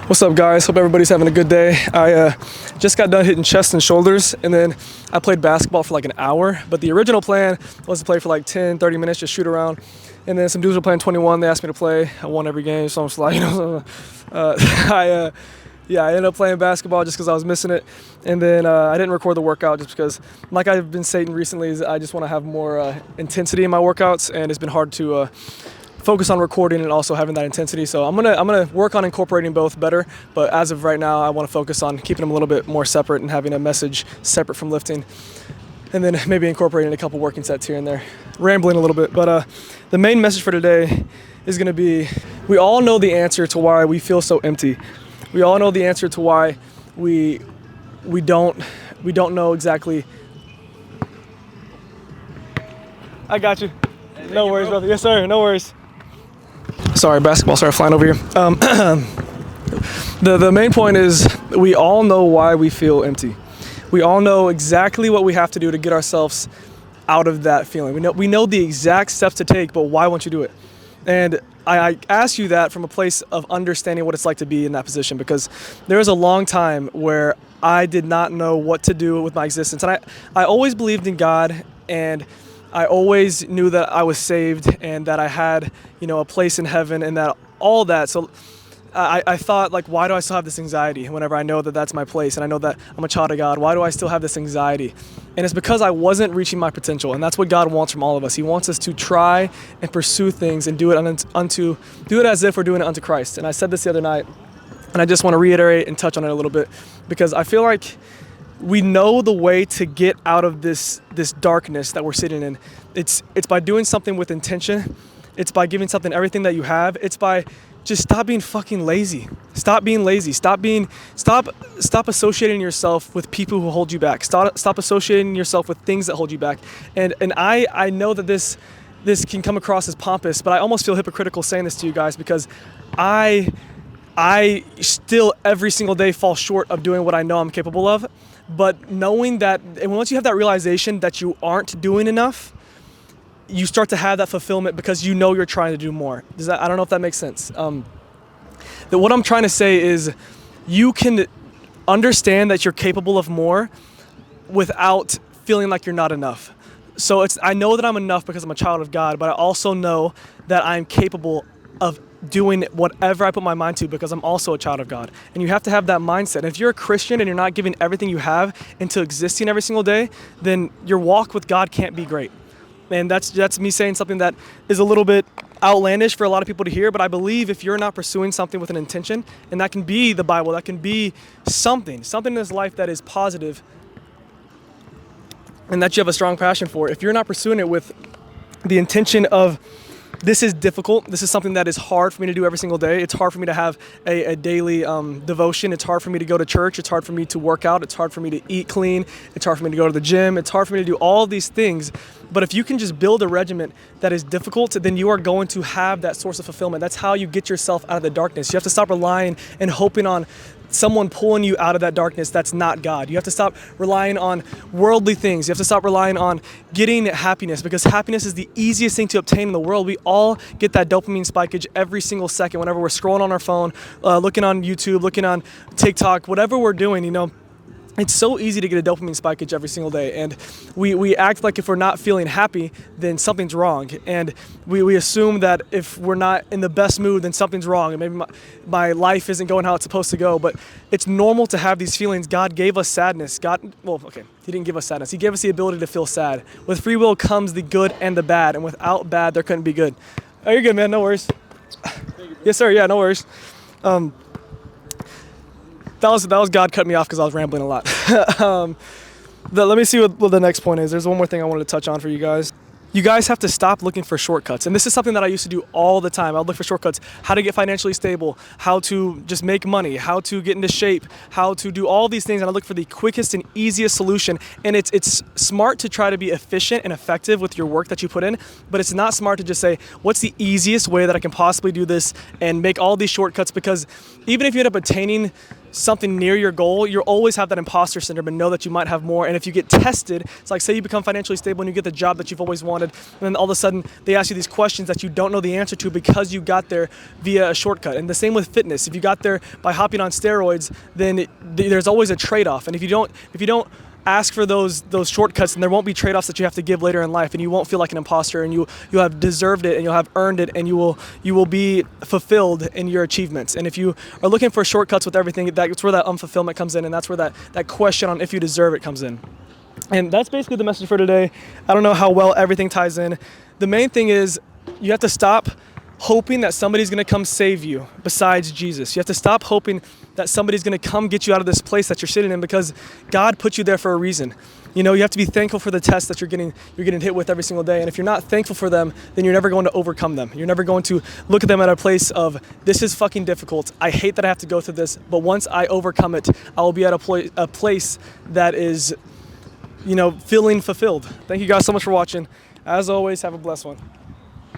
What's up, guys? Hope everybody's having a good day. I just got done hitting chest and shoulders, and then I played basketball for like an hour. But the original plan was to play for like 10, 30 minutes, just shoot around. And then some dudes were playing 21. They asked me to play. I won every game, so I'm just like, I ended up playing basketball just because I was missing it. And then I didn't record the workout just because, like I've been saying recently, is I just want to have more intensity in my workouts, and it's been hard to focus on recording and also having that intensity. So I'm gonna work on incorporating both better, but as of right now, I want to focus on keeping them a little bit more separate and having a message separate from lifting, and then maybe incorporating a couple working sets here and there. Rambling a little bit, but the main message for today is gonna be: we all know the answer to why we feel so empty. We all know the answer to why we don't know exactly. I got you. No worries, brother. Yes, sir. No worries. Sorry, basketball started flying over here. The main point is we all know why we feel empty. We all know exactly what we have to do to get ourselves out of that feeling. We know the exact steps to take, but why won't you do it? And I ask you that from a place of understanding what it's like to be in that position, because there was a long time where I did not know what to do with my existence. And I always believed in God, and I always knew that I was saved and that I had, a place in heaven and that all that. So I thought, like, why do I still have this anxiety whenever I know that that's my place and I know that I'm a child of God? Why do I still have this anxiety? And it's because I wasn't reaching my potential, and that's what God wants from all of us. He wants us to try and pursue things and do it as if we're doing it unto Christ. And I said this the other night, and I just want to reiterate and touch on it a little bit, because I feel like we know the way to get out of this darkness that we're sitting in. It's by doing something with intention. It's by giving something everything that you have. It's by just stop being fucking lazy. Stop being lazy. Stop associating yourself with people who hold you back. Stop associating yourself with things that hold you back. And I know that this can come across as pompous, but I almost feel hypocritical saying this to you guys, because I still every single day fall short of doing what I know I'm capable of. But knowing that, and once you have that realization that you aren't doing enough, you start to have that fulfillment because you know you're trying to do more. I don't know if that makes sense. What I'm trying to say is you can understand that you're capable of more without feeling like you're not enough. So I know that I'm enough because I'm a child of God, but I also know that I'm capable of doing whatever I put my mind to because I'm also a child of God. And you have to have that mindset. And if you're a Christian and you're not giving everything you have into existing every single day, then your walk with God can't be great. And that's me saying something that is a little bit outlandish for a lot of people to hear, but I believe if you're not pursuing something with an intention, and that can be the Bible, that can be something in this life that is positive and that you have a strong passion for, if you're not pursuing it with the intention of, this is difficult. This is something that is hard for me to do every single day. It's hard for me to have a daily devotion. It's hard for me to go to church. It's hard for me to work out. It's hard for me to eat clean. It's hard for me to go to the gym. It's hard for me to do all these things. But if you can just build a regimen that is difficult, then you are going to have that source of fulfillment. That's how you get yourself out of the darkness. You have to stop relying and hoping on someone pulling you out of that darkness that's not God. You have to stop relying on worldly things. You have to stop relying on getting happiness, because happiness is the easiest thing to obtain in the world. We all get that dopamine spikage every single second whenever we're scrolling on our phone, looking on YouTube, looking on TikTok, whatever we're doing, It's so easy to get a dopamine spikage every single day, and we act like if we're not feeling happy, then something's wrong, and we assume that if we're not in the best mood, then something's wrong, and maybe my life isn't going how it's supposed to go. But it's normal to have these feelings. God gave us sadness. He didn't give us sadness. He gave us the ability to feel sad. With free will comes the good and the bad, and without bad, there couldn't be good. Oh, you're good, man. No worries. Yes, sir. Yeah, no worries. That was God cutting me off because I was rambling a lot. Let me see what the next point is. There's one more thing I wanted to touch on for you guys. You guys have to stop looking for shortcuts. And this is something that I used to do all the time. I would look for shortcuts: how to get financially stable, how to just make money, how to get into shape, how to do all these things. And I look for the quickest and easiest solution. And it's smart to try to be efficient and effective with your work that you put in, but it's not smart to just say, what's the easiest way that I can possibly do this and make all these shortcuts? Because even if you end up attaining something near your goal, you'll always have that imposter syndrome and know that you might have more. And if you get tested, it's like, say you become financially stable and you get the job that you've always wanted, and then all of a sudden they ask you these questions that you don't know the answer to because you got there via a shortcut. And the same with fitness. If you got there by hopping on steroids, then there's always a trade-off. And if you don't ask for those shortcuts, and there won't be trade-offs that you have to give later in life, and you won't feel like an imposter, and you'll have deserved it, and you'll have earned it, and you will be fulfilled in your achievements. And if you are looking for shortcuts with everything, that's where that unfulfillment comes in, and that's where that question on if you deserve it comes in. And that's basically the message for today. I don't know how well everything ties in. The main thing is you have to stop hoping that somebody's going to come save you besides Jesus. You have to stop hoping that somebody's going to come get you out of this place that you're sitting in, because God put you there for a reason. You have to be thankful for the tests that you're getting hit with every single day. And if you're not thankful for them, then you're never going to overcome them. You're never going to look at them at a place of, this is fucking difficult. I hate that I have to go through this, but once I overcome it, I will be at a place that is, feeling fulfilled. Thank you guys so much for watching. As always, have a blessed one.